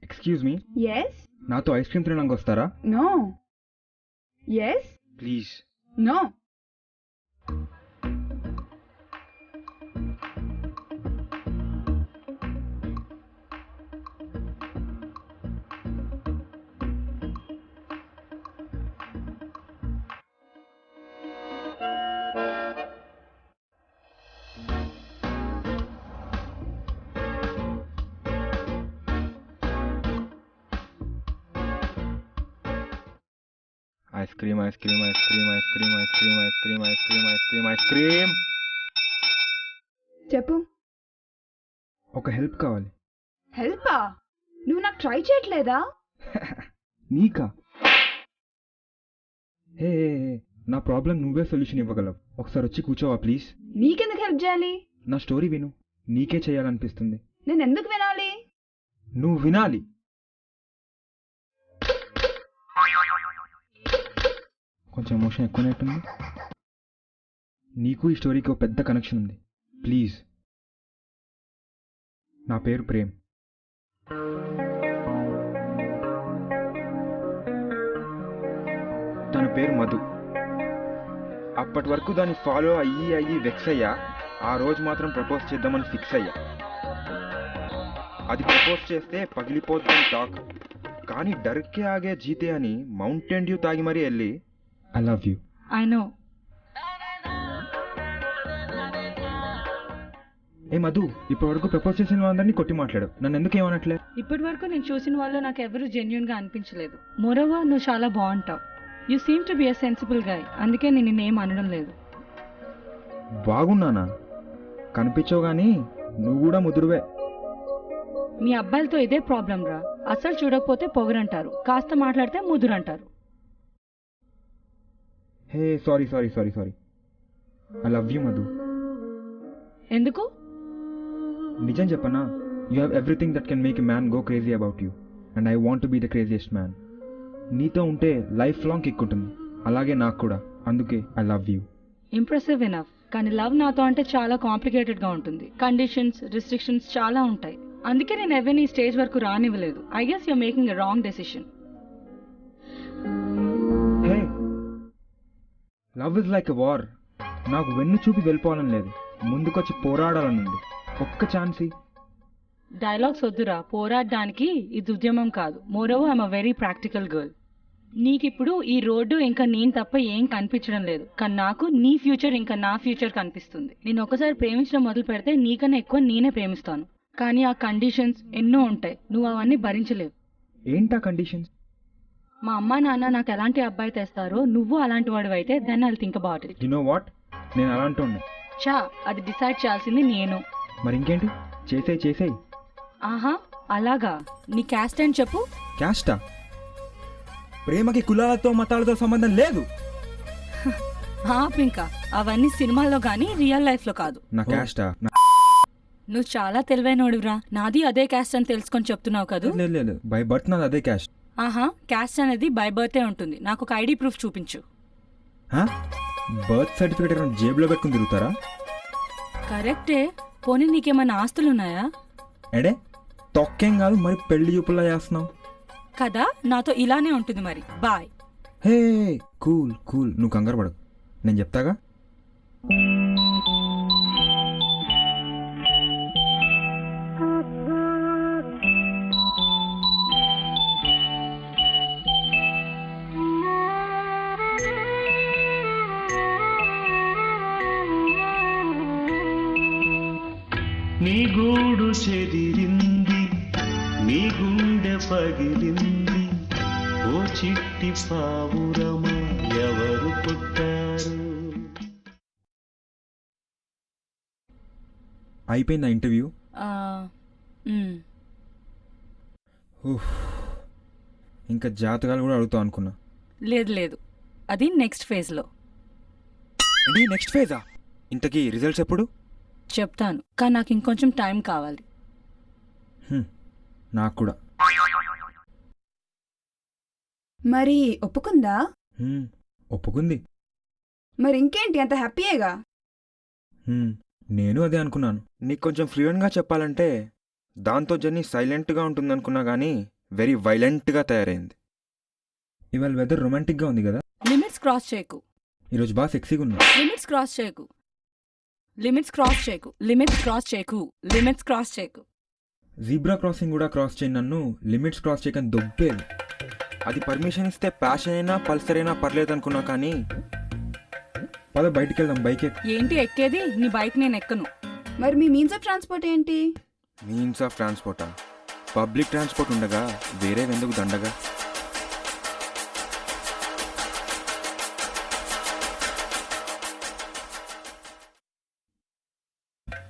Excuse me, Yes? నాతో ice cream తినడానికి వస్తారా? No. Yes? Please. No. Ice cream ice cream ice cream ice cream ice cream ice cream ice cream ice cream ice cream. చెప్పు. ఒక help కావాలి. హెల్పా? నువ్వు నాకు try చేయట్లేదా? నీకా? హే, నా ప్రాబ్లం నువ్వే సొల్యూషన్ ఇవ్వగలవు. ఒకసారి వచ్చి కూర్చోవా ప్లీజ్? నీకెందుకు హెల్ప్ చేయాలి? నా స్టోరీ విను, నీకే చేయాలనిపిస్తుంది. నేను ఎందుకు వినాలి? నువ్వు వినాలి. కొంచెం ఎమోషన్ ఎక్కువనట్టుంది. నీకు ఈ స్టోరీకి ఒక పెద్ద కనెక్షన్ ఉంది. ప్లీజ్. నా పేరు ప్రేమ్. తన పేరు మధు. అప్పటి వరకు దాన్ని ఫాలో అయ్యి వెక్స్ అయ్యా. ఆ రోజు మాత్రం ప్రపోజ్ చేద్దామని ఫిక్స్ అయ్యా. అది ప్రపోజ్ చేస్తే పగిలిపోద్దని టాక్. కానీ డర్కే ఆగే జీతే అని మౌంటైన్ డ్యూ తాగి మరీ వెళ్ళి I love you. I know. ఏ మధు, ఇప్పటి వరకు ప్రపోజ్ చేసిన వాళ్ళందరినీ కొట్టి మాట్లాడు. నన్ను ఎందుకు ఏమనట్లే? ఇప్పటి వరకు నేను చూసిన వాళ్ళు నాకు ఎవరు జెన్యున్ గా అనిపించలేదు. మోరోవర్ నువ్వు చాలా బాగుంటావు. You seem to be a sensible guy. అందుకే నేను నిన్నేం అనడం లేదు. బాగున్నానా? కనిపించవు కానీ నువ్వు కూడా ముదురువే. మీ అబ్బాయిలతో ఇదే ప్రాబ్లం రా. అసలు చూడకపోతే పొగరంటారు, కాస్త మాట్లాడితే ముదురంటారు. Hey, sorry sorry sorry sorry. I love you Madhu. ఎందుకు? నిజం చెప్పనా? You have everything that can make a man go crazy about you. And I want to be the craziest man. నీతో ఉంటే లైఫ్ లాంగ్ కిక్ ఉంటుంది. అలాగే నాకు కూడా. అందుకే I love you. Impressive enough. కానీ లవ్ నాతో అంటే చాలా కాంప్లికేటెడ్ గా ఉంటుంది. కండిషన్స్, రిస్ట్రిక్షన్స్ చాలా ఉంటాయి. అందుకే నేను ఎవరిని ఈ స్టేజ్ వరకు రానివ్వలేదు. I guess you're making a wrong decision. Hey, love is like a war. నాకు వెన్ను చూపి వెళ్ళిపోవాలని లేదు, ముందుకొచ్చి పోరాడాలని ఉంది. ఒక్క ఛాన్స్. డైలాగ్స్ వద్దురా. పోరాడడానికి ఇది ఉద్యమం కాదు. Moreover I'm a very practical girl. నీకిప్పుడు ఈ రోడ్డు ఇంకా నేను తప్ప ఏం కనిపించడం లేదు. కానీ నాకు నీ ఫ్యూచర్ ఇంకా నా ఫ్యూచర్ కనిపిస్తుంది. నేను ఒకసారి ప్రేమించడం మొదలు పెడితే నీకన్నా ఎక్కువ నేనే ప్రేమిస్తాను. కానీ ఆ కండిషన్స్ ఎన్నో ఉంటాయి. నువ్వు అవన్నీ భరించలేవు. ఏంటా కండిషన్స్? మా అమ్మా నాన్న నాకు ఎలాంటి అబ్బాయి తెస్తారో నువ్వు అలాంటి వాడు అయితే then I'll think about it. You know what, నేను అలాంటి ఉన్నా. చా, అది డిసైడ్ చేయాల్సింది నేను. మరి ఇంకేంటి? చేసేయి. ఆహా, అలాగా? నీ క్యాస్ట్ అని చెప్పు. క్యాస్టా? ప్రేమకి కులాలతో మతాలతో సంబంధం లేదు. ఇంకా అవన్నీ సినిమాల్లో కానీ రియల్ లైఫ్ లో కాదు. నా క్యాస్టా? నువ్వు చాలా తెలివైనోడురా. నాది అదే క్యాస్ట్ అని తెలుసుకొని చెప్తున్నావు కదా? లేదు, బై బర్త్ నాది అదే క్యాస్ట్. ఆహా, క్యాస్ట్ అనేది బై బర్తే ఉంటుంది. నాకు ఒక ఐడి ప్రూఫ్ చూపించు. బర్త్ సర్టిఫికేట్ జేబులో పెట్టుకుని తిరుగుతారా? కరెక్టే. పోనీ నీకేమైనా ఆస్తులున్నాయా? ఎడే తొక్కేం కాదు, మరి పెళ్లి చూపులా చేస్తున్నావు కదా. నాతో ఇలానే ఉంటుంది మరి. బాయ్. హే, కూల్, నువ్వు కంగారు పడకు, నేను చెప్తాగా. నీ గూడు చెదిరింది, నీ గుండె పగిలింది, ఓ చిట్టి పావురమా ఎవరు పుట్టారు? అయిపోయిందా ఇంటర్వ్యూ? ఇంకా జాతకాలు కూడా అడుగుతావు అనుకున్నా. లేదు, అది నెక్స్ట్ ఫేజ్లో. నెక్స్ట్ ఫేజా? ఇంతకీ రిజల్ట్స్ ఎప్పుడు? చెప్తాను, కానీ నాకు ఇంకొంచెం టైం కావాలి. నాకు కూడా. మరి ఒప్పుకుందా? ఒప్పుకుంది. మరి ఇంకేంటి, అంత హ్యాపీయేగా? నేను అదే అనుకున్నాను. నీకు కొంచెం ఫ్లూయెంట్గా చెప్పాలంటే దాంతో జర్నీ సైలెంట్గా ఉంటుందనుకున్నా కానీ వెరీ వైలెంట్గా తయారైంది. ఇవాళ వెదర్ రొమాంటిక్గా ఉంది కదా. లిమిట్స్ క్రాస్ చేయకు. ఈరోజు బాగా సెక్సీగా ఉంది. లిమిట్స్ క్రాస్ చేయకు. లిమిట్స్ క్రాస్ చేయకు. లిమిట్స్ క్రాస్ చేయకు. లిమిట్స్ క్రాస్ చేయకు. జీబ్రా క్రాసింగ్ కూడా క్రాస్ చేయి, నన్ను లిమిట్స్ క్రాస్ చేయకని దొబ్బేది. అది పర్మిషన్ ఇస్తే ప్యాషన్ అయినా పల్సర్ అయినా పర్లేదు అనుకున్నా, కానీ పద బయటికి వెళ్దాం. బైక్ ఏంటి ఎక్కేది? నీ బైక్ నేను ఎక్కను. మరి మీ మీన్స్ ఆఫ్ ట్రాన్స్పోర్ట్ ఏంటి? మీన్స్ ఆఫ్ ట్రాన్స్పోర్టా? పబ్లిక్ ట్రాన్స్పోర్ట్ ఉండగా వేరే ఎందుకు దండగా?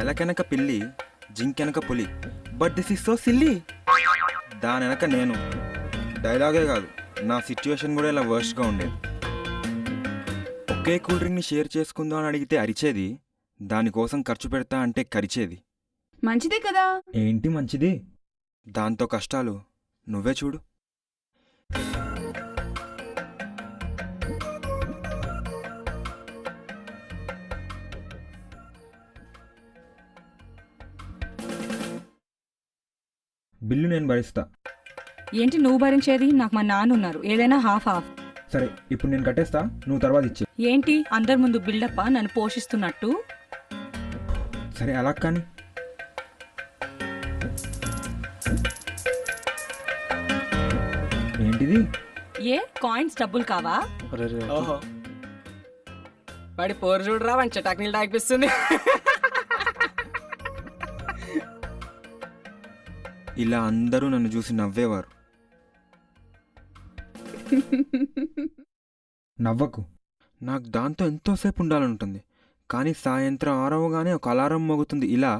ఎలకెనక పిల్లి, జింకెనక పులి, but this is so silly. దాని వెనక నేను. డైలాగే కాదు, నా సిచ్యువేషన్ కూడా ఇలా వర్స్ట్గా ఉండేది. ఒకే కూల్ డ్రింక్ని షేర్ చేసుకుందాం అని అడిగితే అరిచేది, దానికోసం ఖర్చు పెడతా అంటే కరిచేది. మంచిదే కదా. ఏంటి మంచిది? దాంతో కష్టాలు నువ్వే చూడు. బిల్లు నేను భరిస్తా. ఏంటి నువ్వు భరించేది? నాకు మా నాన్న ఉన్నారు, ఏదైనా హాఫ్ హాఫ్. సరే, ఇప్పుడు నేను కట్టేస్తా, నువ్వు తర్వాత ఇచ్చే. ఏంటి అందరి ముందు బిల్డప్పా నన్ను పోషిస్తున్నట్టు? సరే అలా కానీ. ఏంటిది? ఏ కాయిన్స్ డబ్బులు కావా? ఓహో వాడి పోరు చూడరా, మంచి టెక్నికల్ తాగిపిస్తుంది. ఇలా అందరూ నన్ను చూసి నవ్వేవారు. నవ్వకు. నాకు దాంతో ఎంతోసేపు ఉండాలనుంటుంది, కానీ సాయంత్రం 6 అవగానే ఒక అలారం మోగుతుంది. ఇలా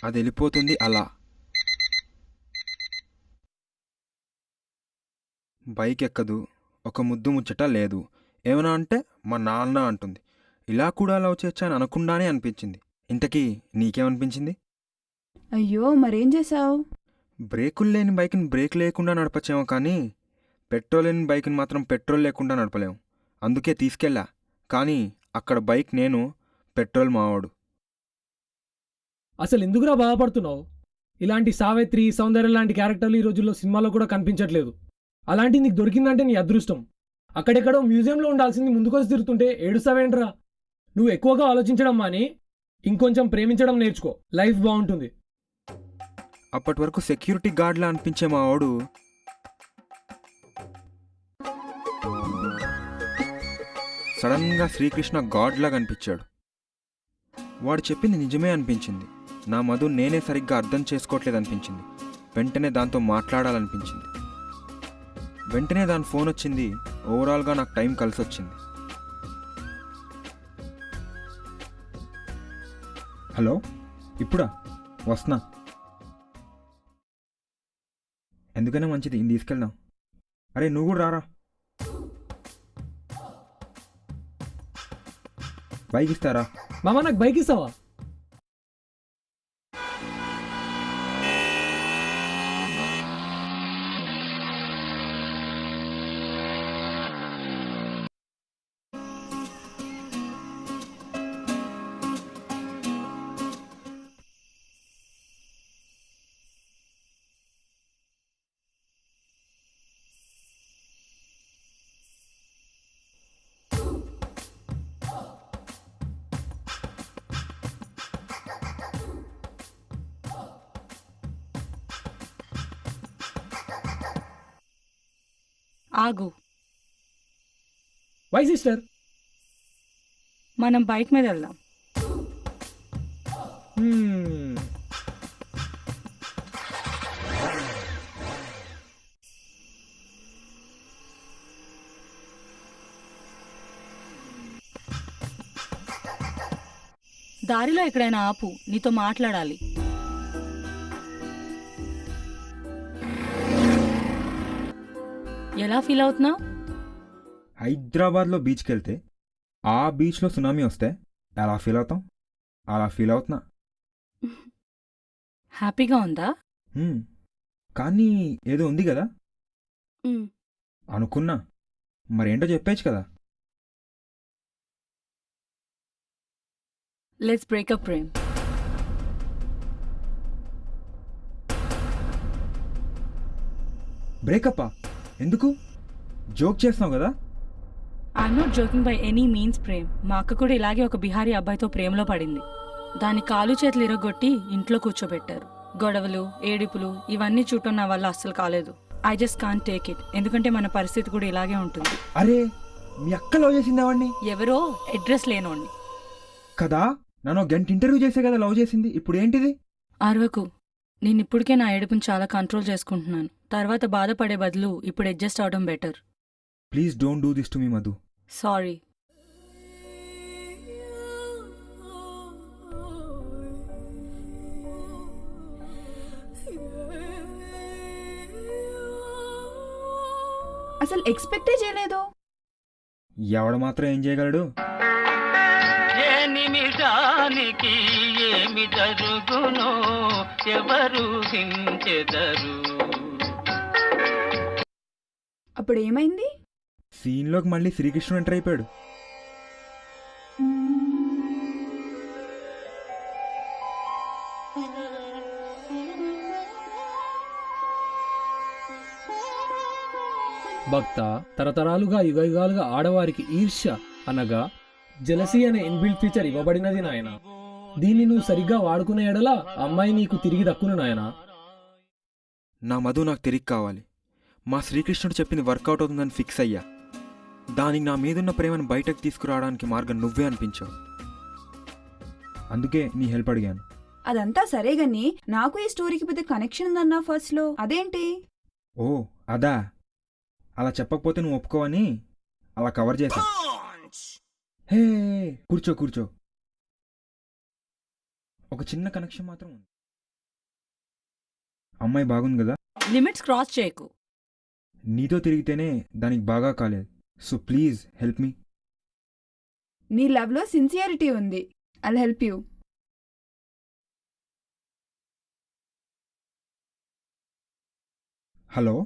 అది వెళ్ళిపోతుంది. అలా బైక్ ఎక్కదు, ఒక ముద్దు ముచ్చట లేదు. ఏమన్నా అంటే మా నాన్న అంటుంది. ఇలా కూడా లవ్ చేయొచ్చా అని అనకుండానే అనిపించింది. ఇంతకీ నీకేమనిపించింది? అయ్యో, మరేం చేసావు? బ్రేకులు లేని బైక్ని బ్రేక్ లేకుండా నడపచ్చేమో, కానీ పెట్రోల్ లేని బైక్ని మాత్రం పెట్రోల్ లేకుండా నడపలేము. అందుకే తీసుకెళ్ళా. కానీ అక్కడ బైక్ నేను, పెట్రోల్ మావాడు. అసలు ఎందుకురా బాధపడుతున్నావు? ఇలాంటి సావిత్రి, సౌందర్య లాంటి క్యారెక్టర్లు ఈ రోజుల్లో సినిమాలో కూడా కనిపించట్లేదు. అలాంటి నీకు దొరికిందంటే నీ అదృష్టం. అక్కడెక్కడో మ్యూజియంలో ఉండాల్సింది ముందుకొచ్చి తిరుగుతుంటే ఏడుస్తావేంట్రా? నువ్వు ఎక్కువగా ఆలోచించడం మాని ఇంకొంచెం ప్రేమించడం నేర్చుకో, లైఫ్ బాగుంటుంది. అప్పటి వరకు సెక్యూరిటీ గార్డ్లా అనిపించే మా వాడు సడన్గా శ్రీకృష్ణ గాడ్లా కనిపించాడు. వాడు చెప్పింది నిజమే అనిపించింది. నా మధు నేనే సరిగ్గా అర్థం చేసుకోవట్లేదు అనిపించింది. వెంటనే దాంతో మాట్లాడాలనిపించింది. వెంటనే దాని ఫోన్ వచ్చింది. ఓవరాల్గా నాకు టైం కలిసి వచ్చింది. హలో, ఇప్పుడా? వస్తున్నా. ఎందుకైనా మంచిది, ఇది తీసుకెళ్దాం. అరే నువ్వు కూడా రారా. బైక్ ఇస్తారా? మామ నాకు బైక్ ఇస్తావా? ఆగు. Why sister? మనం బైక్ మీద వెళ్దాం. దారిలో ఎక్కడైనా ఆపు, నీతో మాట్లాడాలి. ఎలా ఫీల్ అవుతున్నావు? హైదరాబాద్లో బీచ్కి వెళ్తే ఆ బీచ్లో సునామీ వస్తే ఎలా ఫీల్ అవుతాం? అలా ఫీల్ అవుతున్నా. హ్యాపీగా ఉందా? కానీ ఏదో ఉంది కదా అనుకున్నా. మరేంటో చెప్పేచ్చు కదా. Let's break up Prem. బ్రేకప్పా? ఎందుకు? జోక్ చేస్తున్నావు కదా? I'm not joking by any means Prem. మా అక్క కూడా ఇలాగే ఒక బిహారీ అబ్బాయితో ప్రేమలో పడింది. దాని కాలు చేతులు ఇరగొట్టి ఇంట్లో కూర్చోబెట్టారు. గొడవలు, ఏడుపులు ఇవన్నీ చూడటం నా వల్ల అస్సలు కాలేదు. I just can't take it. ఎందుకంటే మన పరిస్థితి కూడా ఇలాగే ఉంటుంది. అరే, మీ అక్క లవ్ చేసింది వాడిని? ఎవరో అడ్రస్ లేనోడిని. కదా, నన్ను గంట ఇంటర్వ్యూ చేసే కదా లవ్ చేసింది. ఇప్పుడు ఏంటిది? అరవకు. నేను ఇప్పటికే నా ఏడుపుని చాలా కంట్రోల్ చేసుకుంటున్నాను. తర్వాత బాధపడే బదులు ఇప్పుడు అడ్జస్ట్ అవడం better. Please don't do this to me Madhu. Sorry. అసలు ఎక్స్పెక్టే చేయలేదు. ఎవడు మాత్రం ఏం చేయగలడు? ఏ నిమిషానికి ఏమి జరుగునో ఎవరు హించెదరు. అప్పుడు ఏమైంది? సీన్లోకి మళ్ళీ శ్రీకృష్ణుడు ఎంటర్ అయిపోయాడు. భక్త తరతరాలుగా యుగయుగాలుగా ఆడవారికి ఈర్ష్య అనగా జలసీ అనే ఇన్బిల్ట్ ఫీచర్ ఇవ్వబడినది నాయన. దీన్ని నువ్వు సరిగ్గా వాడుకునే ఎడలా అమ్మాయి నీకు తిరిగి దక్కును నాయన. నా మధు నాకు తిరిగి కావాలి. మా శ్రీకృష్ణుడు చెప్పింది వర్కౌట్ అవుతుందని ఫిక్స్ అయ్యా. దానికి నా మీదున్న ప్రేమను బయటకు తీసుకురావడానికి మార్గం నువ్వే అనిపించావు. అందుకే నీ హెల్ప్ అడిగాను. అదంతా సరే గాని నాకు ఈ స్టోరీకి పెద్ద కనెక్షన్ ఉందన్నా ఫస్ట్ లో. అదేంటి? ఓ అదా, అలా చెప్పకపోతే నువ్వు ఒప్పుకోవని అలా కవర్ చేశా. హే, కూర్చో కూర్చో. ఒక చిన్న కనెక్షన్ మాత్రం ఉంది. అమ్మాయి బాగుంది కదా? లిమిట్స్ క్రాస్ చేయకు. నీతో తిరిగితేనే దానికి బాగా కాలేదు. So please help me. నీ లవ్ లో సిన్సియారిటీ ఉంది. I'll help you. Hello,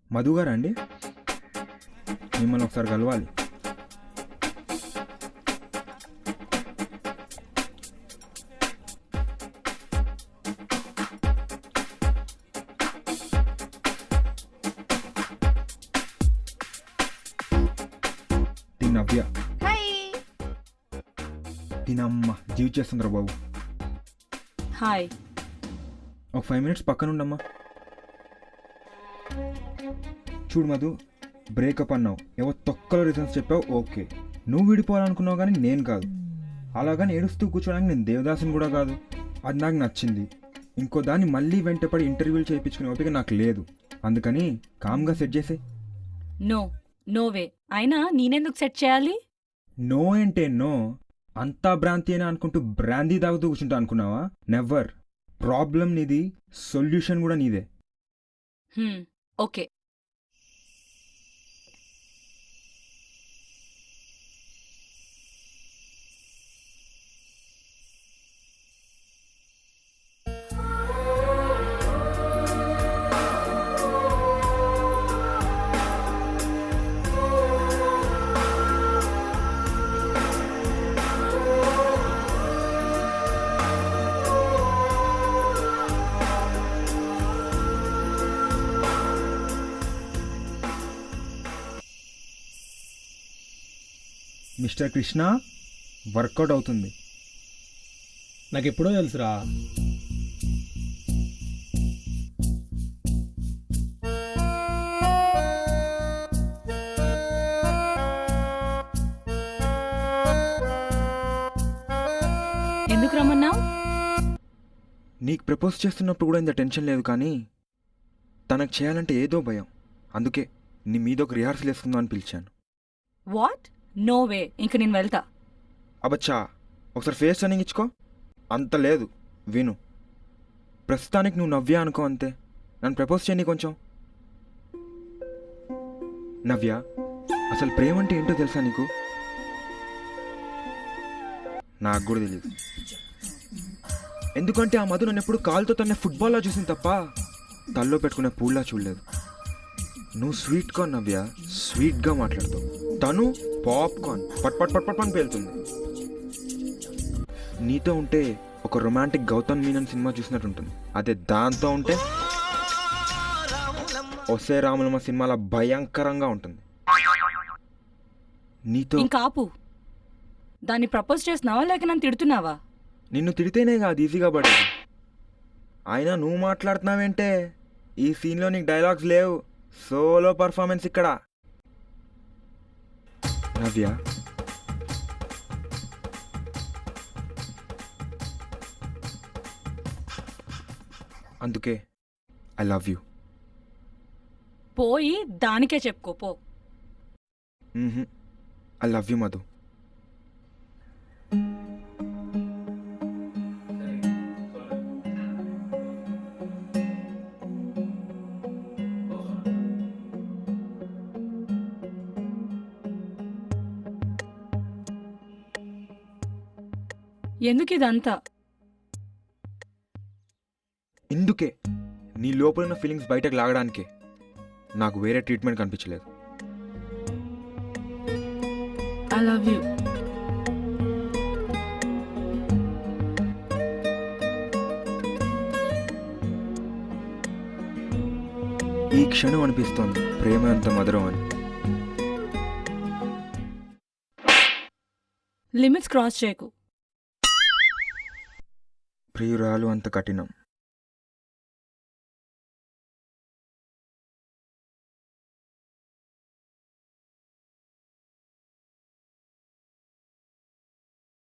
Madhu గారా అండి? మిమ్మల్ని ఒకసారి కలవాలి. నవ్య. హాయ్. దీనమ్మ జీవిచేస్తుందిరా బాబు. హాయ్. ఒక 5 minutes పక్కనుండమ్మా. చూడు మధు, బ్రేకప్ అన్నావు, ఏవో తొక్కలో రీజన్స్ చెప్పావు. ఓకే, నువ్వు విడిపోవాలనుకున్నావు కానీ నేను కాదు. అలాగని ఏడుస్తూ కూర్చోడానికి నేను దేవదాసుని కూడా కాదు. అది నాకు నచ్చింది. ఇంకో దాన్ని మళ్ళీ వెంటపడి ఇంటర్వ్యూలు చేయించుకునే ఓపిక నాకు లేదు. అందుకని కామ్గా సెట్ చేసే. No, no way. అయినా నేనెందుకు సెట్ చేయాలి? నో అంటే నో. అంతా భ్రాంతి అని అనుకుంటూ బ్రాందీ తాగుతూ కూర్చుంటా అనుకున్నావా? నెవర్. ప్రాబ్లం నీది, సొల్యూషన్ కూడా నీదే. ఓకే. మిస్టర్ కృష్ణ, వర్కౌట్ అవుతుంది. నాకెప్పుడో తెలుసురా. ఎందుకు రమ్మన్నావు? నీకు ప్రపోజ్ చేస్తున్నప్పుడు కూడా ఇంత టెన్షన్ లేదు, కానీ తనకు చేయాలంటే ఏదో భయం. అందుకే నీ మీద ఒక రిహార్సల్ వేసుకుందాం అని పిలిచాను. వాట్? No way. ఇంక నేను వెళ్తా. అబచ్చా, ఒకసారి ఫేస్ టర్నింగ్ ఇచ్చుకో. అంత లేదు, విను. ప్రస్తుతానికి నువ్వు నవ్య అనుకో అంతే. నన్ను ప్రపోజ్ చేయని కొంచెం. నవ్య, అసలు ప్రేమ అంటే ఏంటో తెలుసా నీకు? నాకు కూడా తెలియదు. ఎందుకంటే ఆ మధు నన్ను ఎప్పుడు కాలుతో తన్నే ఫుట్బాల్లా చూసింది తప్ప తల్లో పెట్టుకునే పూల్లా చూడలేదు. నువ్వు స్వీట్ కార్న్ నవ్య, స్వీట్గా మాట్లాడతావు. తను పాప్కార్న్, పట్ పట్ పట్ పట్ అని పేలుతుంది. నీతో ఉంటే ఒక రొమాంటిక్ గౌతమ్ మీనన్ సినిమా చూసినట్టు ఉంటుంది. అదే దాంతో ఉంటే ఒసే రాములమ్మ సినిమాలో భయంకరంగా ఉంటుంది. నీతో ఇంకా ఆపు. దాన్ని ప్రపోజ్ చేస్తున్నావా లేక నన్ను తిడుతున్నావా? నిన్ను తిడితేనే కాదు ఈజీగా పడేది. అయినా నువ్వు మాట్లాడుతున్నావేంటే? ఈ సీన్లో నీకు డైలాగ్స్ లేవు, సోలో పర్ఫార్మెన్స్ ఇక్కడ. నవ్య, అందుకే ఐ లవ్ యూ. పోయి దానికే చెప్పుకో పో. I love you Madhu. ఎందుకు ఇదంతా? ఇందుకే, నీ లోపల ఉన్న ఫీలింగ్స్ బయటకు లాగడానికే. నాకు వేరే ట్రీట్మెంట్ కనిపించలేదు. I love you. ఈ క్షణం అనిపిస్తోంది ప్రేమ అంత మధురం అని. లిమిట్స్ క్రాస్ చేయకు. ప్రియురాలు అంత కఠినం.